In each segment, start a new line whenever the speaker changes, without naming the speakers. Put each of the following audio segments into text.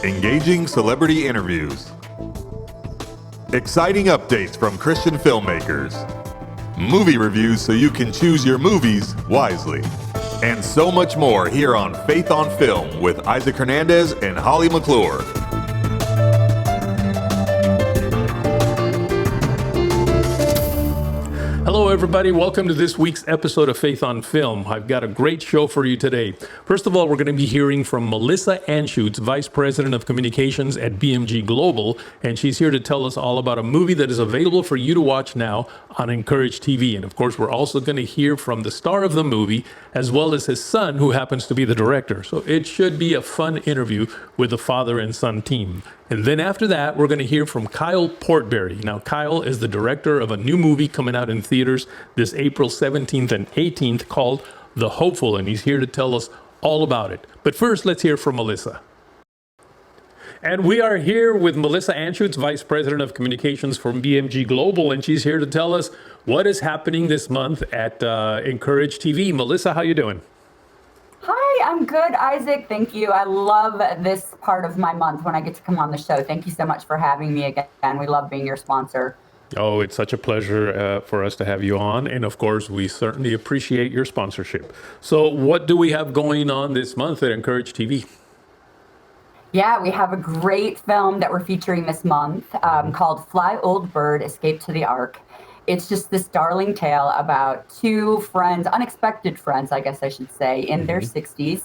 Engaging celebrity interviews. Exciting updates from Christian filmmakers. Movie reviews so you can choose your movies wisely. And so much more here on Faith on Film with Isaac Hernandez and Holly McClure.
Hello, everybody. Welcome to this week's episode of Faith on Film. I've got a great show for you today. First of all, we're going to be hearing from Melissa Anschutz, Vice President of Communications at BMG Global, and she's here to tell us all about a movie that is available for you to watch now on Encourage TV. And of course, we're also going to hear from the star of the movie, as well as his son, who happens to be the director. So it should be a fun interview with the father and son team. And then after that, we're going to hear from Kyle Portbury. Now, Kyle is the director of a new movie coming out in theaters this April 17th and 18th called The Hopeful, and he's here to tell us all about it. But first, let's hear from Melissa. And we are here with Melissa Anschutz, Vice President of Communications for BMG Global, and she's here to tell us what is happening this month at Encourage TV. Melissa, how you doing?
Hi, I'm good, Isaac. Thank you. I love this part of my month when I get to come on the show. Thank you so much for having me again. We love being your sponsor.
Oh, it's such a pleasure for us to have you on. And of course, we certainly appreciate your sponsorship. So what do we have going on this month at Encourage TV?
Yeah, we have a great film that we're featuring this month called Fly Old Bird, Escape to the Ark. It's just this darling tale about two friends, unexpected friends, I guess I should say, in their 60s,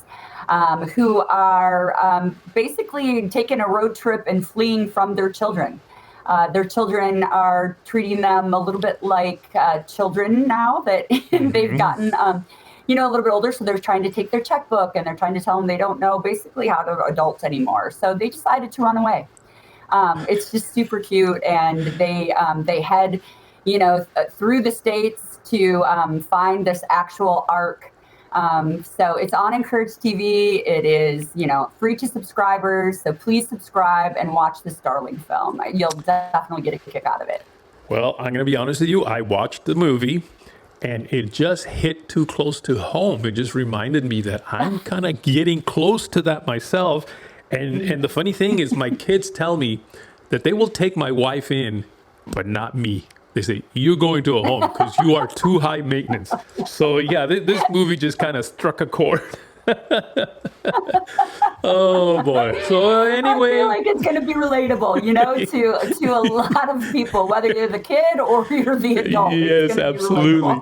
who are basically taking a road trip and fleeing from their children. Their children are treating them a little bit like children now that they've gotten, a little bit older. So they're trying to take their checkbook and they're trying to tell them they don't know basically how to adult anymore. So they decided to run away. It's just super cute. And they head through the states to find this actual ark. So it's on Encourage TV. It is, free to subscribers. So please subscribe and watch this darling film. You'll definitely get a kick out of it.
Well, I'm going to be honest with you. I watched the movie and it just hit too close to home. It just reminded me that I'm kind of getting close to that myself. And the funny thing is my kids tell me that they will take my wife in, but not me. They say, you're going to a home because you are too high maintenance. So yeah, this movie just kind of struck a chord. Oh boy. So anyway.
I feel like it's going to be relatable, to a lot of people, whether you're the kid or you're the adult.
Yes, absolutely.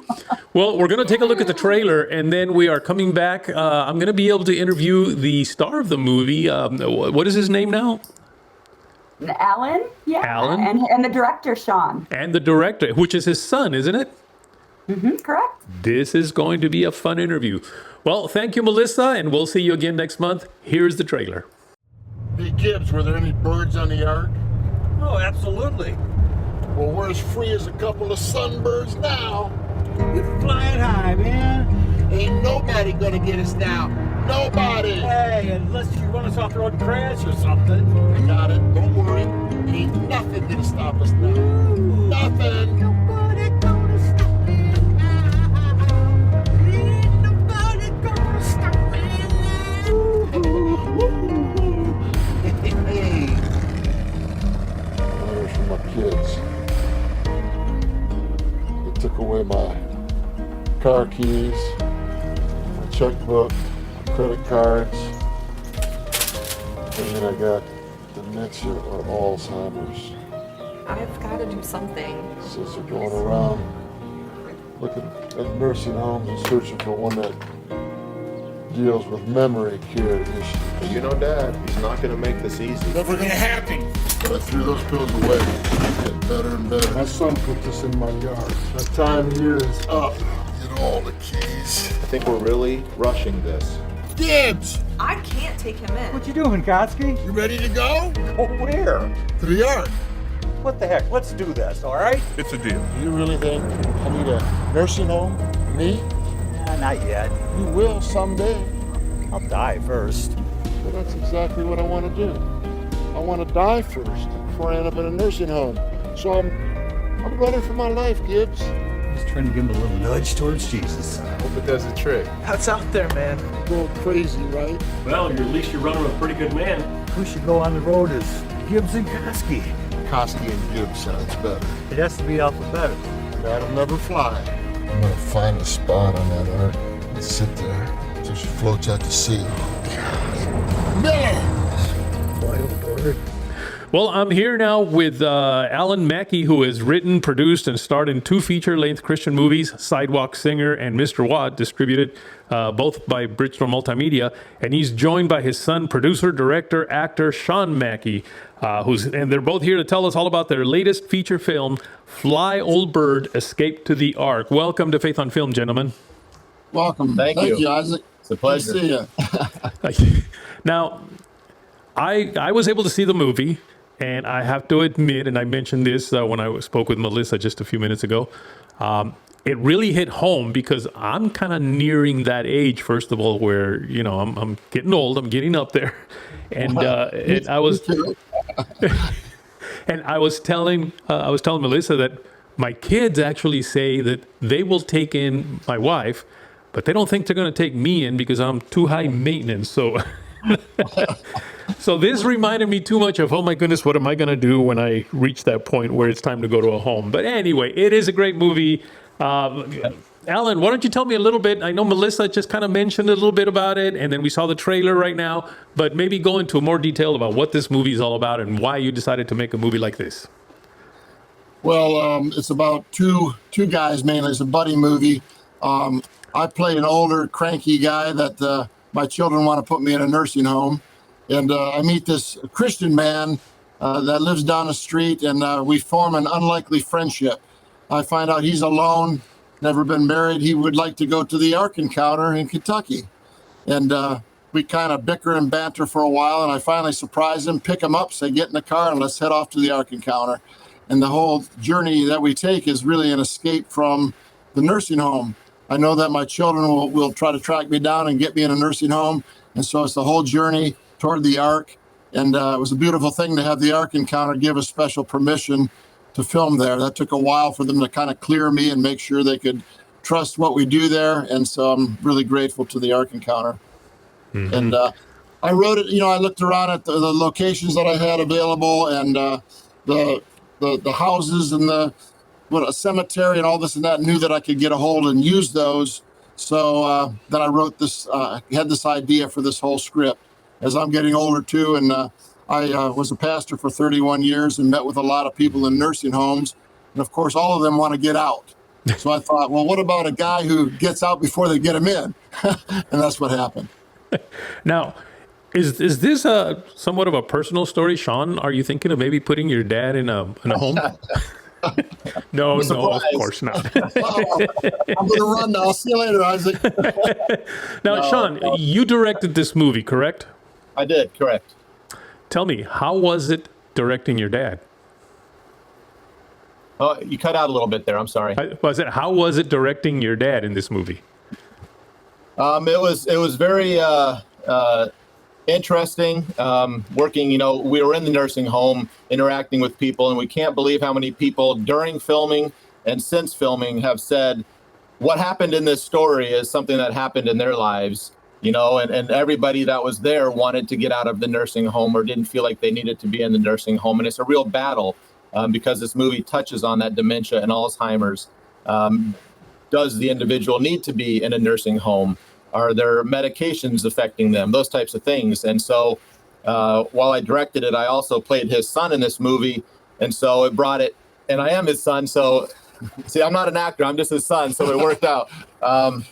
Well, we're going to take a look at the trailer and then we are coming back. I'm going to be able to interview the star of the movie. What is his name now?
Alan, yeah,
Alan,
and the director Shaun,
and the director, which is his son, isn't it?
Mm-hmm, correct.
This is going to be a fun interview. Well, thank you, Melissa, and we'll see you again next month. Here's the trailer.
Hey, Gibbs, were there any birds on the ark?
Oh, absolutely.
Well, we're as free as a couple of sunbirds now.
You're flying high, man.
Ain't nobody gonna get us down. Nobody.
Hey, unless you run us off the road and crash or something.
I got it. Don't worry. Ain't nothing gonna stop us now. Nothing.
Nobody gonna stop me now. Ain't nobody gonna stop me now.
Hey. Letters from my kids. They took away my car keys, my checkbook, my credit cards, and then I got dementia or Alzheimer's.
I've got to do something.
Since they're going around looking at nursing homes and searching for one that deals with memory care issues.
You know, Dad, he's not going to make this easy.
Never gonna happen. But I threw those pills away. Getting better and better. My son put this in my yard. My time here is up. Get all the keys.
I think we're really rushing this.
Gibbs!
I can't take him in.
What you doing, Kotsky?
You ready to go?
Go where?
To the ark.
What the heck? Let's do this, all right?
It's a deal.
You really think I need a nursing home? Me?
Not yet.
You will someday.
I'll die first.
Well, that's exactly what I want to do. I want to die first before I end up in a nursing home. So I'm running for my life, Gibbs.
Trying to give him a little nudge towards Jesus.
I hope it does the trick.
That's out there, man.
A little crazy, right?
Well, at least you're running with a pretty good man.
Who should go on the road is Gibbs and Koski.
Koski and Gibbs sounds better.
It has to be alphabetical.
That'll never fly. I'm gonna find a spot on that ark and sit there till she floats out to sea.
Wild bird.
Well, I'm here now with Alan Maki, who has written, produced, and starred in 2 feature-length Christian movies, Sidewalk Singer and Mr. Watt, distributed both by Bridgestone Multimedia. And he's joined by his son, producer, director, actor, Shaun Maki, and they're both here to tell us all about their latest feature film, Fly Old Bird, Escape to the Ark. Welcome to Faith on Film, gentlemen.
Welcome. Thank you, Isaac.
It's a pleasure.
Good to see you.
Now, I was able to see the movie. And I have to admit, and I mentioned this when I spoke with Melissa just a few minutes ago, it really hit home because I'm kind of nearing that age, first of all, where, you know, I'm getting old, I'm getting up there. And I was telling Melissa that my kids actually say that they will take in my wife, but they don't think they're going to take me in because I'm too high maintenance. So this reminded me too much of, oh my goodness, what am I going to do when I reach that point where it's time to go to a home? But anyway, it is a great movie. Alan, why don't you tell me a little bit? I know Melissa just kind of mentioned a little bit about it, and then we saw the trailer right now, but maybe go into more detail about what this movie is all about and why you decided to make a movie like this.
Well, it's about two guys mainly. It's a buddy movie. I play an older, cranky guy that my children want to put me in a nursing home. And I meet this Christian man that lives down the street, and we form an unlikely friendship. I find out he's alone, never been married. He would like to go to the Ark encounter in Kentucky. And we kind of bicker and banter for a while, and I finally surprise him, pick him up, say, get in the car, and let's head off to the Ark encounter. And the whole journey that we take is really an escape from the nursing home. I know that my children will try to track me down and get me in a nursing home. And so it's the whole journey toward the Ark. And it was a beautiful thing to have the Ark encounter give us special permission to film there. That took a while for them to kind of clear me and make sure they could trust what we do there. And so I'm really grateful to the Ark encounter. Mm-hmm. And I wrote it, I looked around at the locations that I had available, and the houses and a cemetery and all this and that, knew that I could get a hold and use those. So then I wrote this, had this idea for this whole script. As I'm getting older too, and I was a pastor for 31 years and met with a lot of people in nursing homes. And of course, all of them want to get out. So I thought, well, what about a guy who gets out before they get him in? And that's what happened.
Now, is this somewhat of a personal story, Shaun? Are you thinking of maybe putting your dad in a home? No, of course not.
I'm going to run now. I'll see you later, Isaac.
Now, Shaun, you directed this movie, correct?
I did, correct.
Tell me, how was it directing your dad?
Oh, you cut out a little bit there. I'm sorry.
How was it directing your dad in this movie?
It was very interesting. Working, we were in the nursing home, interacting with people, and we can't believe how many people during filming and since filming have said, what happened in this story is something that happened in their lives. And everybody that was there wanted to get out of the nursing home or didn't feel like they needed to be in the nursing home. And it's a real battle because this movie touches on that dementia and Alzheimer's. Does the individual need to be in a nursing home? Are there medications affecting them? Those types of things. And so while I directed it, I also played his son in this movie. And so it brought it, and I am his son. So see, I'm not an actor, I'm just his son, so it worked out.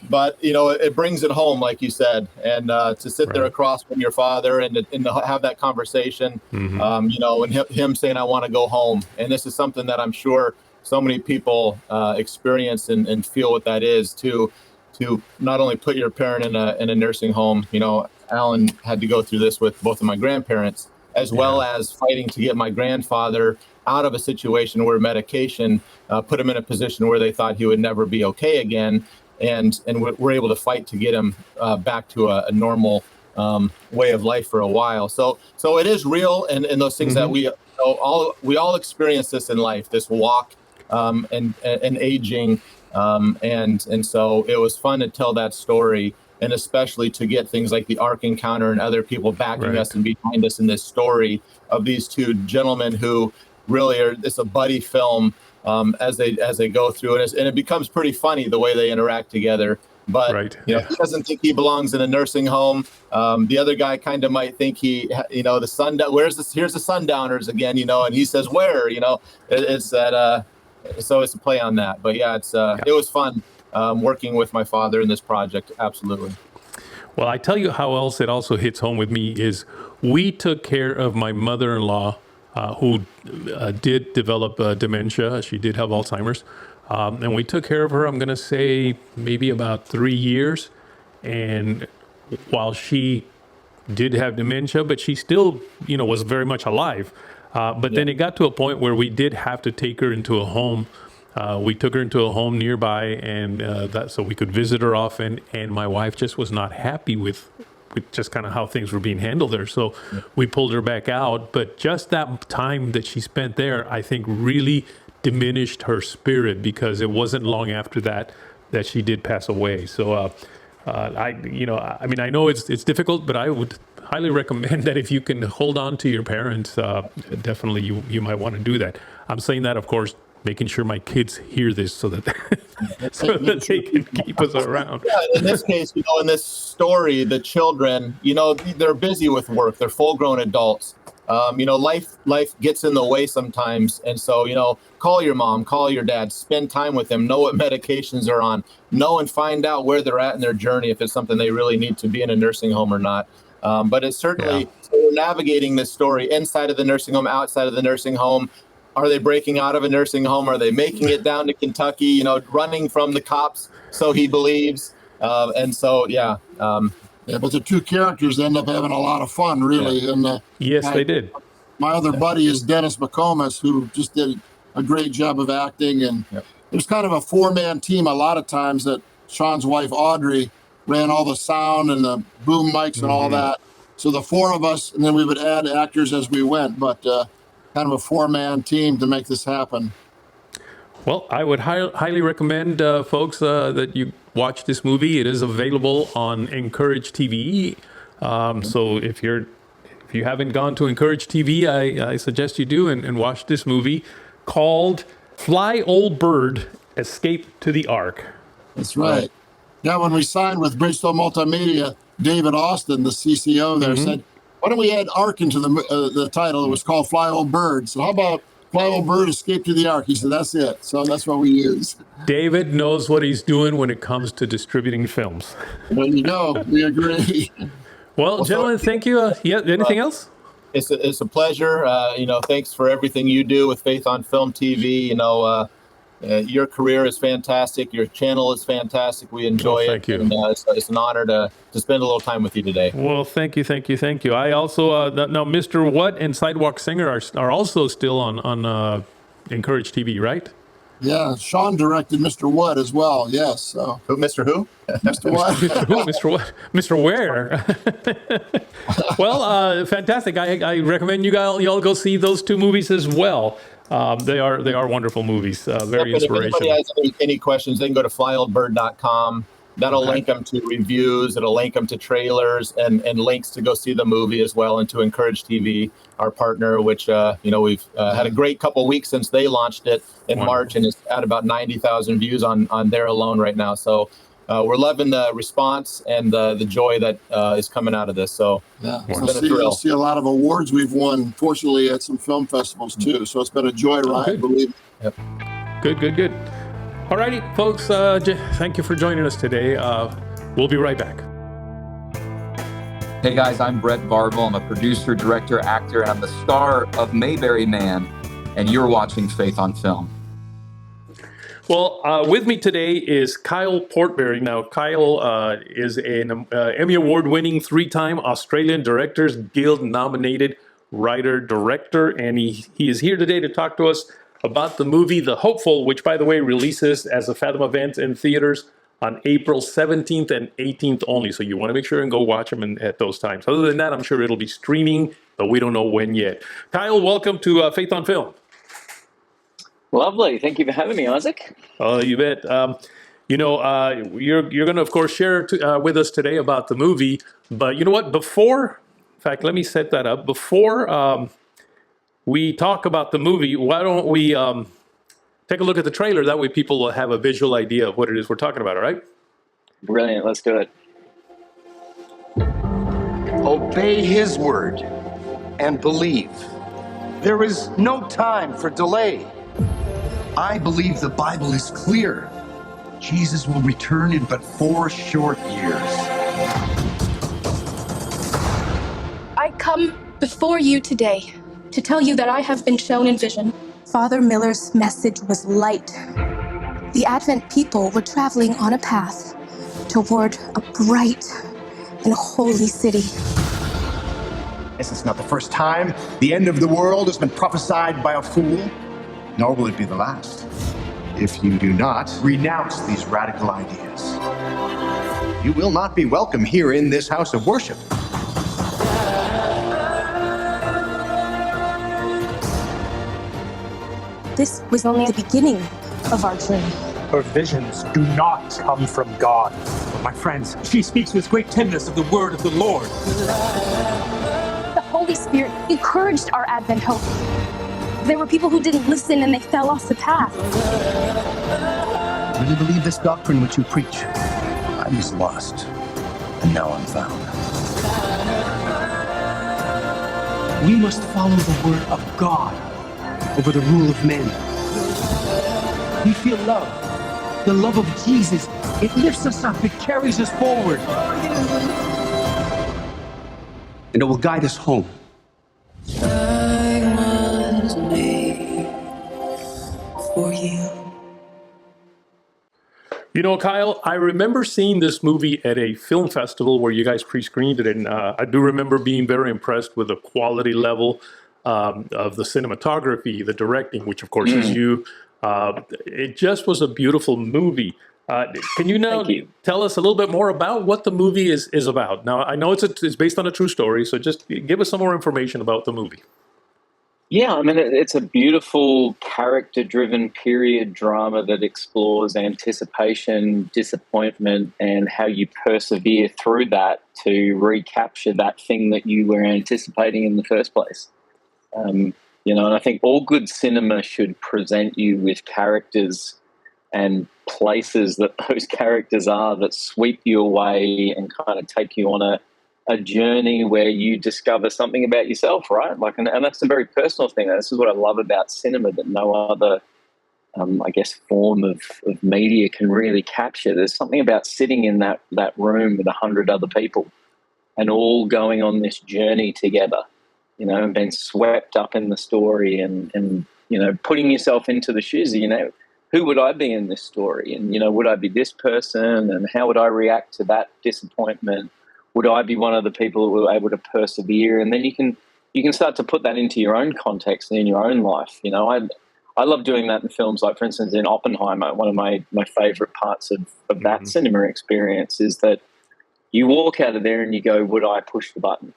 But, it brings it home, like you said, and to sit there across from your father and to have that conversation, mm-hmm. And him saying, I want to go home. And this is something that I'm sure so many people experience and feel what that is, to not only put your parent in a nursing home. Alan had to go through this with both of my grandparents, as well as fighting to get my grandfather out of a situation where medication put him in a position where they thought he would never be okay again. And we're able to fight to get him back to a normal way of life for a while. So it is real. And those things mm-hmm. that we all experience this in life, this walk and aging. And so it was fun to tell that story, and especially to get things like the Ark encounter and other people backing us and behind us in this story of these two gentlemen who really are. It's a buddy film as they go through it, and it becomes pretty funny the way they interact together. But he doesn't think he belongs in a nursing home. The other guy kind of might think here's the Sundowners again, and he says where, it's that. So it's a play on that. But yeah, it was fun working with my father in this project. Absolutely.
Well, I tell you how else it also hits home with me is we took care of my mother-in-law who did develop dementia. She did have Alzheimer's. And we took care of her, I'm going to say maybe about 3 years. And while she did have dementia, but she still, was very much alive. But then it got to a point where we did have to take her into a home. We took her into a home nearby, and so we could visit her often. And my wife just was not happy with just kind of how things were being handled there. So we pulled her back out. But just that time that she spent there, I think really diminished her spirit, because it wasn't long after that she did pass away. So I know it's difficult, but I would highly recommend that if you can hold on to your parents, definitely you might want to do that. I'm saying that, of course, making sure my kids hear this so that they can keep us around.
Yeah, in this case, in this story, the children, they're busy with work. They're full-grown adults. Life gets in the way sometimes. And so, call your mom, call your dad, spend time with them, know what medications are on, know and find out where they're at in their journey, if it's something they really need to be in a nursing home or not. But it's certainly, so we're navigating this story inside of the nursing home, outside of the nursing home. Are they breaking out of a nursing home? Are they making it down to Kentucky, running from the cops, so he believes?
Yeah, but the two characters end up having a lot of fun, really. Yeah. And
yes, they did.
My other buddy is Dennis McComas, who just did a great job of acting. And there's kind of a four-man team a lot of times that Shaun's wife, Audrey, ran all the sound and the boom mics and all that. So the four of us, and then we would add actors as we went, but kind of a four-man team to make this happen.
Well, I would highly recommend, folks, that you watch this movie. It is available on Encourage TV. So if you haven't gone to Encourage TV, I suggest you do and watch this movie called Fly Old Bird, Escape to the Ark.
That's right. Yeah, when we signed with Bridgestone Multimedia, David Austin, the CCO there, said, why don't we add Ark into the title? It was called Fly Old Bird. So how about Fly Old Bird, Escape to the Ark? He said, that's it. So that's what we use.
David knows what he's doing when it comes to distributing films.
There you go. We agree.
Well, gentlemen, thank you. Anything else?
It's a pleasure. Thanks for everything you do with Faith on Film TV. Your career is fantastic. Your channel is fantastic. We enjoy it.
Thank you.
And, it's an honor to spend a little time with you today.
Well, thank you. I also, now Mr. What and Sidewalk Singer are also still on Encourage TV, right?
Yeah, Shaun directed Mr. What as well. Yes. So.
Who, Mr. Who?
Mr. What?
Mr. Who? Mr. What? Mr. Where? Well, fantastic. I recommend you all go see those two movies as well. They are wonderful movies. Very inspirational.
If anybody has any questions, they can go to flyoldbird.com. That'll link them to reviews. It'll link them to trailers and links to go see the movie as well, and to Encourage TV, our partner, which we've had a great couple weeks since they launched it in March, and it's at about 90,000 views on there alone right now. So we're loving the response and the joy that is coming out of this. So it's been a thrill.
You'll see a lot of awards we've won, fortunately, at some film festivals too. So it's been a joyride, believe me.
Yep.
Good. All righty, folks, thank you for joining us today. We'll be right back.
Hey guys, I'm Brett Bargle. I'm a producer, director, actor, and I'm the star of Mayberry Man, and you're watching Faith on Film.
Well, with me today is Kyle Portbury. Now, Kyle is an Emmy Award-winning, 3-time Australian Directors Guild nominated writer-director, and he is here today to talk to us about the movie The Hopeful, which, by the way, releases as a Fathom event in theaters on April 17th and 18th only. So you want to make sure and go watch them at those times. Other than that, I'm sure it'll be streaming, but we don't know when yet. Kyle, welcome to Faith on Film.
Lovely. Thank you for having me, Isaac.
Oh, you bet. You're going to, of course, share with us today about the movie. But you know what? In fact, let me set that up. Before we talk about the movie, why don't we take a look at the trailer? That way people will have a visual idea of what it is we're talking about, all right?
Brilliant. Let's do it.
Obey his word and believe. There is no time for delay. I believe the Bible is clear. Jesus will return in but 4 short years.
I come before you today to tell you that I have been shown in vision. Father Miller's message was light. The Advent people were traveling on a path toward a bright and holy city.
This is not the first time the end of the world has been prophesied by a fool, nor will it be the last. If you do not renounce these radical ideas, you will not be welcome here in this house of worship.
This was only the beginning of our journey.
Her visions do not come from God. My friends, she speaks with great tenderness of the word of the Lord.
The Holy Spirit encouraged our Advent hope. There were people who didn't listen and they fell off the path.
Really believe this doctrine which you preach? I was lost, and now I'm found.
We must follow the word of God over the rule of men. We feel love. The love of Jesus, it lifts us up, it carries us forward.
And it will guide us home.
I was made for you.
You know, Kyle, I remember seeing this movie at a film festival where you guys pre-screened it, and I do remember being very impressed with the quality level of the cinematography, the directing, which of course is you. It just was a beautiful movie. Can you now tell us a little bit more about what the movie is about? Now, I know it's based on a true story, so just give us some more information about the movie.
Yeah, I mean, it's a beautiful character-driven period drama that explores anticipation, disappointment, and how you persevere through that to recapture that thing that you were anticipating in the first place. And I think all good cinema should present you with characters and places that those characters are that sweep you away and kind of take you on a journey where you discover something about yourself, right? And that's a very personal thing. This is what I love about cinema that no other, form of media can really capture. There's something about sitting in that room with 100 other people and all going on this journey together, and being swept up in the story and putting yourself into the shoes. Who would I be in this story? And, would I be this person? And how would I react to that disappointment? Would I be one of the people who were able to persevere? And then you can start to put that into your own context and in your own life. I love doing that in films. Like, for instance, in Oppenheimer, one of my favorite parts of that cinema experience is that you walk out of there and you go, would I push the button,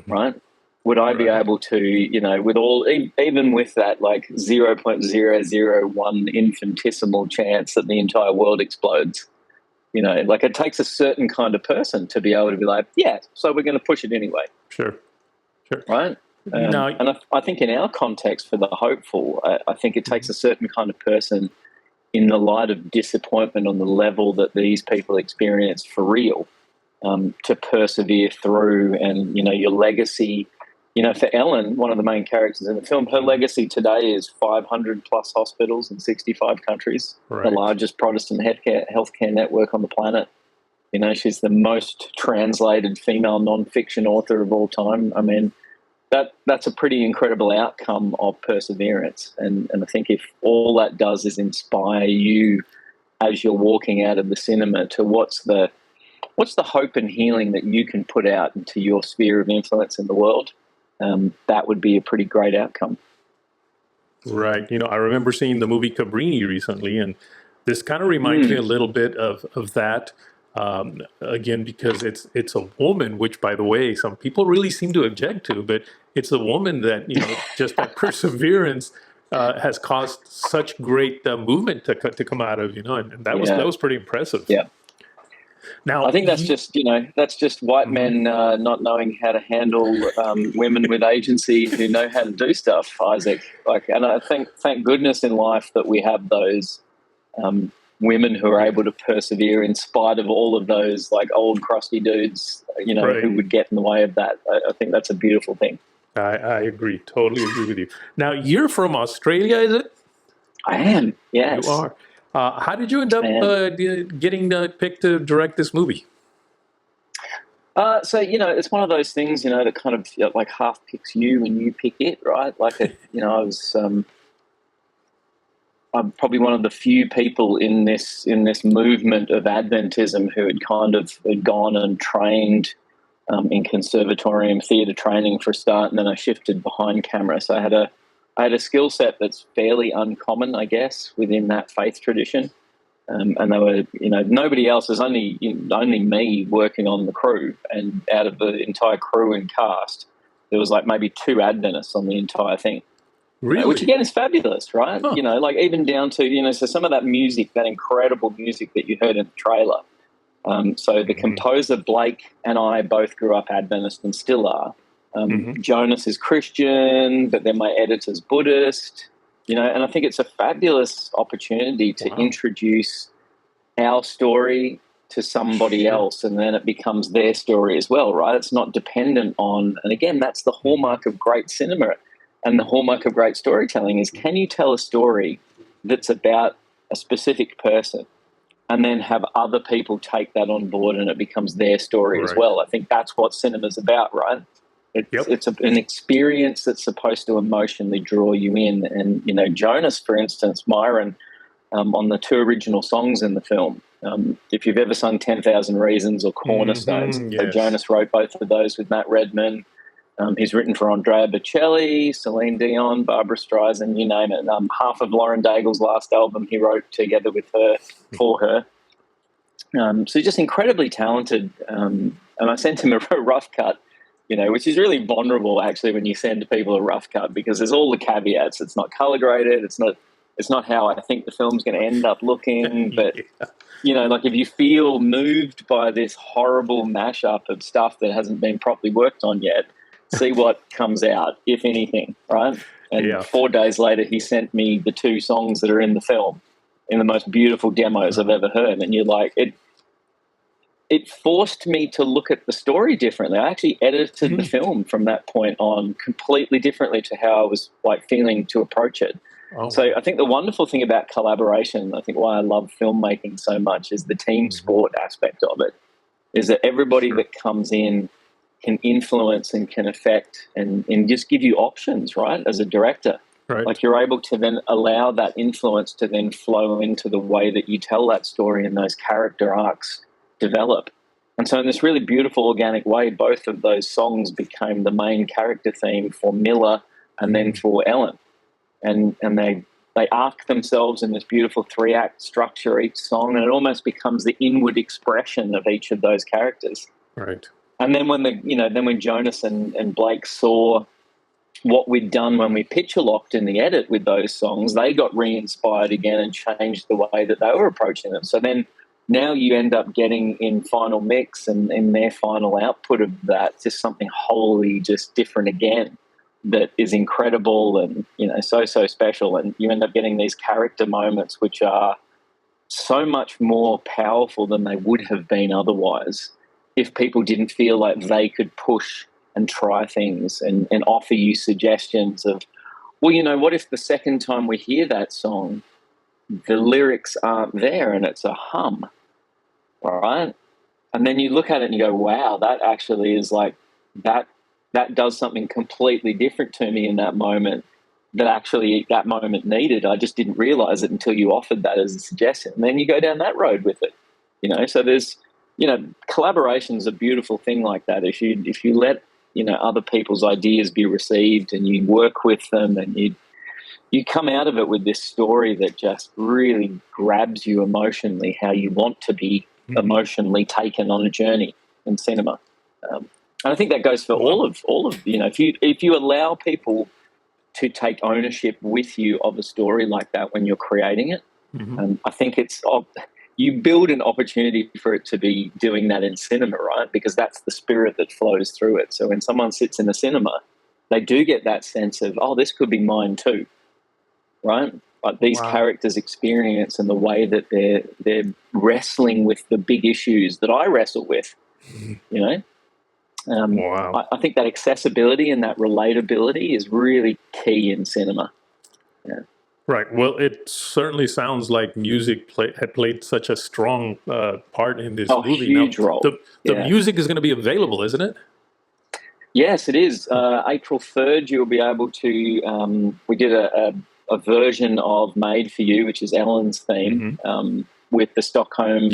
right? Would I be able to, even with that 0.001 infinitesimal chance that the entire world explodes, it takes a certain kind of person to be able to be like, yeah, so we're going to push it anyway.
Sure.
Right? And I think in our context for the hopeful, I think it takes a certain kind of person in the light of disappointment on the level that these people experience for real, to persevere through. And, your legacy, for Ellen, one of the main characters in the film, her legacy today is 500 plus hospitals in 65 countries, the largest Protestant healthcare network on the planet. She's the most translated female nonfiction author of all time. I mean, that's a pretty incredible outcome of perseverance. And I think if all that does is inspire you as you're walking out of the cinema to what's the hope and healing that you can put out into your sphere of influence in the world, that would be a pretty great outcome.
Right. I remember seeing the movie Cabrini recently, and this kind of reminds me a little bit of that. Again, because it's a woman, which, by the way, some people really seem to object to, but it's a woman that, just that perseverance has caused such great movement to come out of, and that was pretty impressive.
Yeah.
Now,
I think that's just white men not knowing how to handle women with agency who know how to do stuff, Isaac. And I think, thank goodness in life that we have those women who are able to persevere in spite of all of those old crusty dudes, who would get in the way of that. I think that's a beautiful thing.
I agree. Totally agree with you. Now, you're from Australia, is it?
I am, yes.
You are. How did you end up getting picked to direct this movie?
So, it's one of those things, that kind of half picks you and you pick it, right? I'm probably one of the few people in this movement of Adventism who had gone and trained in conservatorium theatre training for a start, and then I shifted behind camera. So I had a skill set that's fairly uncommon, I guess, within that faith tradition. And they were, nobody else. There's only me working on the crew, and out of the entire crew and cast, there was maybe 2 Adventists on the entire thing.
Really?
Which again is fabulous, right?
Huh.
Even down to, so some of that music, that incredible music that you heard in the trailer. So the composer, Blake, and I both grew up Adventist and still are. Jonas is Christian, but then my editor's Buddhist, and I think it's a fabulous opportunity to introduce our story to somebody else, and then it becomes their story as well, right? It's not dependent on, and again, that's the hallmark of great cinema. And the hallmark of great storytelling is, can you tell a story that's about a specific person and then have other people take that on board and it becomes their story as well? I think that's what cinema's about, right? It's an experience that's supposed to emotionally draw you in. And, Jonas, for instance, Myron, on the 2 original songs in the film, if you've ever sung 10,000 Reasons or Cornerstones, so Jonas wrote both of those with Matt Redman. He's written for Andrea Bocelli, Celine Dion, Barbra Streisand, you name it. Half of Lauren Daigle's last album he wrote together with her, for her. So he's just incredibly talented. And I sent him a rough cut, which is really vulnerable actually when you send people a rough cut, because there's all the caveats. It's not color graded. It's not how I think the film's going to end up looking. But, if you feel moved by this horrible mashup of stuff that hasn't been properly worked on yet, see what comes out, if anything, right? And 4 days later, he sent me the 2 songs that are in the film, in the most beautiful demos I've ever heard. And you're like, it forced me to look at the story differently. I actually edited the film from that point on completely differently to how I was feeling to approach it. So I think the wonderful thing about collaboration, I think why I love filmmaking so much, is the team sport aspect of it, is that everybody that comes in can influence and can affect and just give you options, right, as a director.
Right.
You're able to then allow that influence to then flow into the way that you tell that story and those character arcs develop. And so in this really beautiful organic way, both of those songs became the main character theme for Miller and then for Ellen. And they arc themselves in this beautiful 3-act structure, each song, and it almost becomes the inward expression of each of those characters.
Right.
And then when Jonas and Blake saw what we'd done when we picture locked in the edit with those songs, they got re-inspired again and changed the way that they were approaching them. So then now you end up getting in final mix and in their final output of that just something wholly just different again that is incredible and, so special. And you end up getting these character moments which are so much more powerful than they would have been otherwise if people didn't feel like they could push and try things and offer you suggestions of, well, what if the second time we hear that song, the lyrics aren't there and it's a hum, all right? And then you look at it and you go, wow, that actually is that does something completely different to me in that moment that actually that moment needed. I just didn't realize it until you offered that as a suggestion. And then you go down that road with it, So there's, collaboration's a beautiful thing like that. If you let, other people's ideas be received and you work with them and you come out of it with this story that just really grabs you emotionally, how you want to be emotionally taken on a journey in cinema. And I think that goes for all of if you allow people to take ownership with you of a story like that when you're creating it. I think you build an opportunity for it to be doing that in cinema, right? Because that's the spirit that flows through it. So when someone sits in a cinema, they do get that sense of, oh, this could be mine too, right? Like these characters' experience and the way that they're wrestling with the big issues that I wrestle with, you know? I think that accessibility and that relatability is really key in cinema. Yeah.
Right. Well, it certainly sounds like music had played such a strong part in this movie.
Huge role.
The music is going to be available, isn't it?
Yes, it is. April 3rd, you'll be able to. We did a version of "Made for You," which is Ellen's theme, with the Stockholm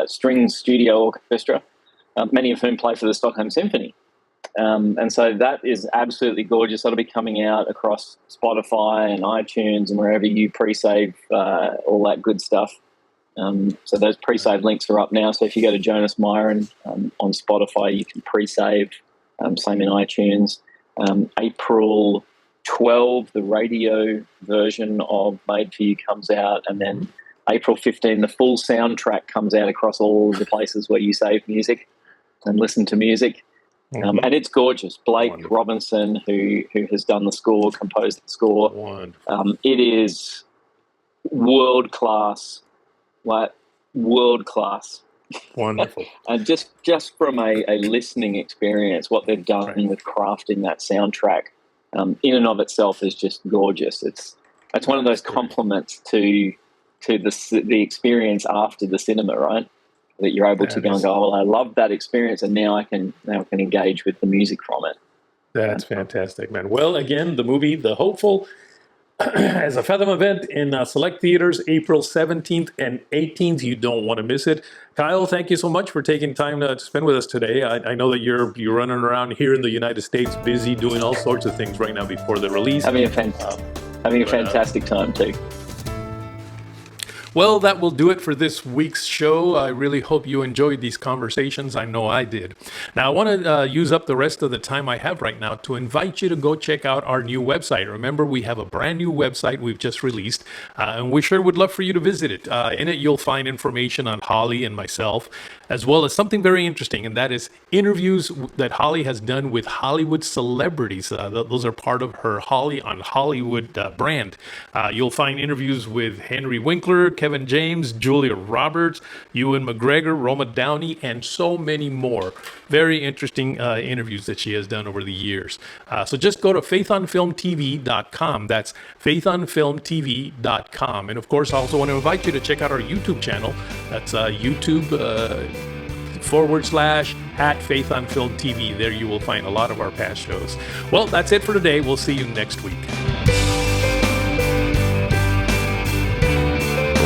Strings Studio Orchestra, many of whom play for the Stockholm Symphony. And so that is absolutely gorgeous. That'll be coming out across Spotify and iTunes and wherever you pre-save all that good stuff. So those pre-save links are up now. So if you go to Jonas Myron on Spotify, you can pre-save. Same in iTunes. April 12, the radio version of Made For You comes out. And then April 15, the full soundtrack comes out across all the places where you save music and listen to music. And it's gorgeous. Blake Robinson, who has done the score, composed the score. It is world-class, like world-class.
Wonderful.
And just from a listening experience, what they've done with crafting that soundtrack in and of itself is just gorgeous. It's one of those compliments to the experience after the cinema, right? That you're able to go and go, well, I love that experience, and now I can engage with the music from it.
That's fantastic, man. Well, again, the movie The Hopeful as a Fathom event in select theaters, April 17th and 18th. You don't want to miss it. Kyle, thank you so much for taking time to spend with us today. I know that you're running around here in the United States, busy doing all sorts of things right now before the release.
Having a fantastic time too.
Well, that will do it for this week's show. I really hope you enjoyed these conversations. I know I did. Now, I want to use up the rest of the time I have right now to invite you to go check out our new website. Remember, we have a brand new website we've just released, and we sure would love for you to visit it. In it, you'll find information on Holly and myself, as well as something very interesting, and that is interviews that Holly has done with Hollywood celebrities. Those are part of her Holly on Hollywood brand. You'll find interviews with Henry Winkler, Kevin James, Julia Roberts, Ewan McGregor, Roma Downey, and so many more. Very interesting interviews that she has done over the years. So just go to faithonfilmtv.com. That's faithonfilmtv.com. And of course, I also want to invite you to check out our YouTube channel. That's YouTube.com/@faithonfilmtv. There you will find a lot of our past shows. Well, that's it for today. We'll see you next week.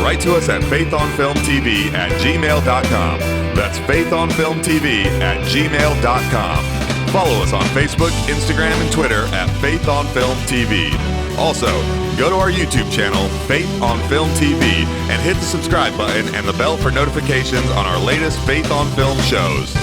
Write to us at faithonfilmtv@gmail.com. That's faithonfilmtv@gmail.com. Follow us on Facebook, Instagram, and Twitter at Faith on Film TV. Also, go to our YouTube channel, Faith on Film TV, and hit the subscribe button and the bell for notifications on our latest Faith on Film shows.